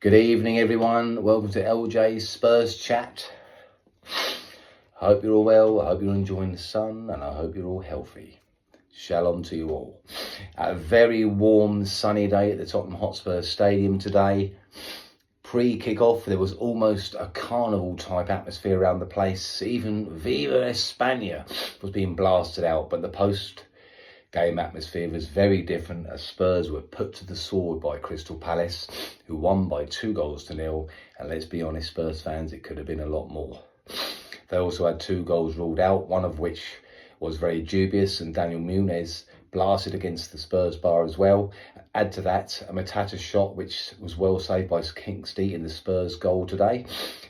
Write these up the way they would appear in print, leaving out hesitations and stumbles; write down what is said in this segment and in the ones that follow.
Good evening, everyone. Welcome to LJ's Spurs chat. I hope you're all well. I hope you're enjoying the sun, and I hope you're all healthy. Shalom to you all. A very warm, sunny day at the Tottenham Hotspur Stadium today. Pre-kick-off, there was almost a carnival-type atmosphere around the place. Even Viva España was being blasted out, but the post-game atmosphere was very different as Spurs were put to the sword by Crystal Palace, who won by 2-0. And let's be honest, Spurs fans, it could have been a lot more. They also had 2 goals ruled out, one of which was very dubious, and Daniel Muniz blasted against the Spurs bar as well. Add to that a Matata shot, which was well saved by Kingsley in the Spurs goal today.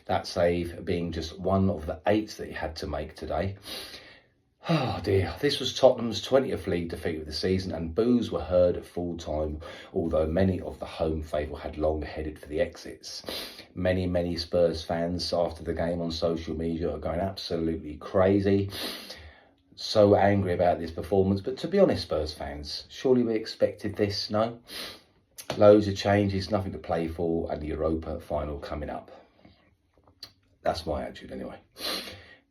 That save being just one of the 8 that he had to make today. Oh dear, this was Tottenham's 20th league defeat of the season, and boos were heard at full time, although many of the home faithful had long headed for the exits. Many Spurs fans after the game on social media are going absolutely crazy. So angry about this performance, but to be honest, Spurs fans, surely we expected this, no? Loads of changes, nothing to play for, and the Europa final coming up. That's my attitude anyway.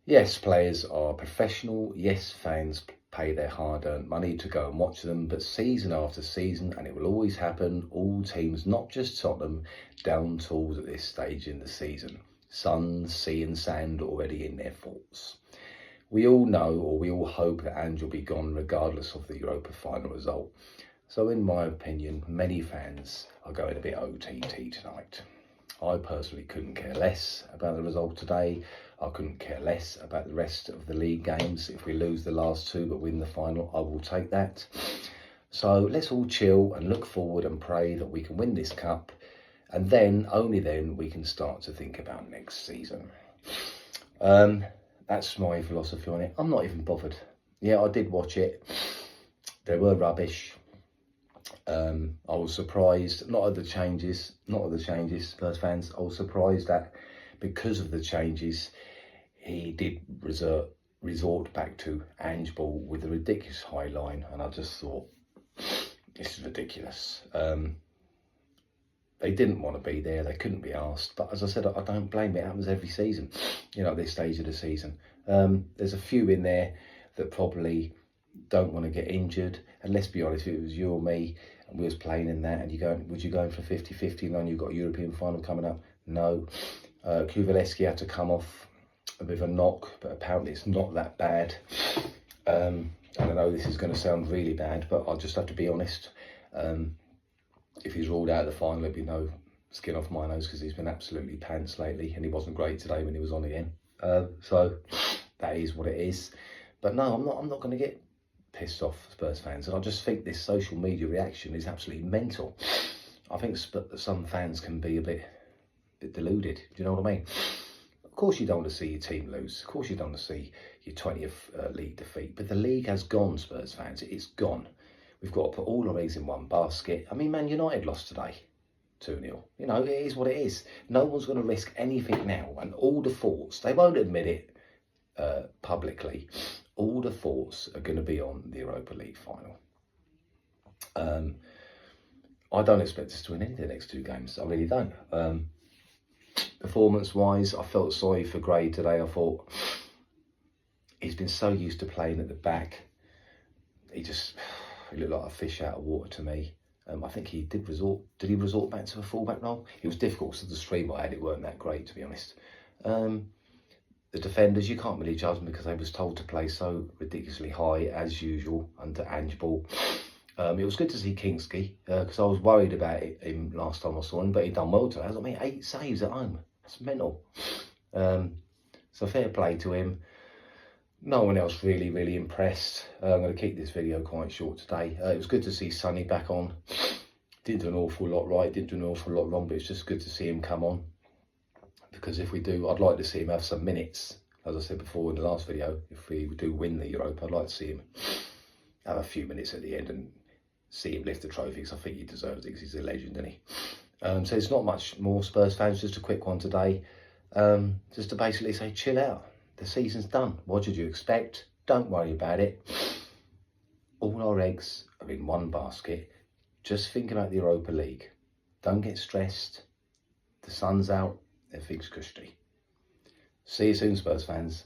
Yes, players are professional. Yes, fans pay their hard-earned money to go and watch them, but season after season, and it will always happen, all teams, not just Tottenham, down tools at this stage in the season. Sun, sea and sand already in their thoughts. We all know, or we all hope, that Ange will be gone regardless of the Europa final result. So in my opinion, many fans are going a bit OTT tonight. I personally couldn't care less about the result today. I couldn't care less about the rest of the league games. If we lose the last 2 but win the final, I will take that. So let's all chill and look forward and pray that we can win this cup. And then, only then, we can start to think about next season. That's my philosophy on it. I'm not even bothered. Yeah, I did watch it. They were rubbish. I was surprised, not at the changes, Spurs fans. I was surprised that because of the changes, he did resort back to Ange ball with a ridiculous high line. And I just thought, this is ridiculous. They didn't want to be there. They couldn't be asked. But as I said, I don't blame it. It happens every season, at this stage of the season. There's a few in there that probably don't want to get injured. And let's be honest, if it was you or me and we was playing in that, and would you go in for 50-50 and then you've got a European final coming up? No. Kuvalevski had to come off a bit of a knock, but apparently it's not that bad. And I know this is going to sound really bad, but I'll just have to be honest. If he's ruled out of the final, it'd be no skin off my nose, because he's been absolutely pants lately, and he wasn't great today when he was on again. So that is what it is. But no, I'm not going to get pissed off, Spurs fans, and I just think this social media reaction is absolutely mental. I think some fans can be a bit deluded. Do you know what I mean? Of course you don't want to see your team lose. Of course you don't want to see your 20th league defeat. But the league has gone, Spurs fans. It's gone. We've got to put all our eggs in one basket. I mean, Man United lost today, 2-0. It is what it is. No one's going to risk anything now. And all the thoughts, they won't admit it publicly, all the thoughts are going to be on the Europa League final. I don't expect us to win any of the next 2 games. I really don't. Performance-wise, I felt sorry for Gray today. I thought he's been so used to playing at the back. He looked like a fish out of water to me. I think he did he resort back to a fullback role? It was difficult, so the stream I had, it weren't that great, to be honest. The defenders, you can't really judge them because they was told to play so ridiculously high, as usual, under Ange ball. It was good to see Kingsley, because I was worried about him last time I saw him, but he done well today. I mean, 8 saves at home. That's mental. So fair play to him. No one else really impressed. I'm going to keep this video quite short today. It was good to see Sonny back on. Didn't do an awful lot right, didn't do an awful lot wrong, but it's just good to see him come on. Because if we do, I'd like to see him have some minutes. As I said before in the last video, if we do win the Europa, I'd like to see him have a few minutes at the end and see him lift the trophy, because I think he deserves it, because he's a legend, isn't he? So it's not much more, Spurs fans, just a quick one today. Just to basically say, chill out. The season's done. What did you expect? Don't worry about it. All our eggs are in one basket. Just think about the Europa League. Don't get stressed. the sun's out, they're figs cushy. See you soon, Spurs fans.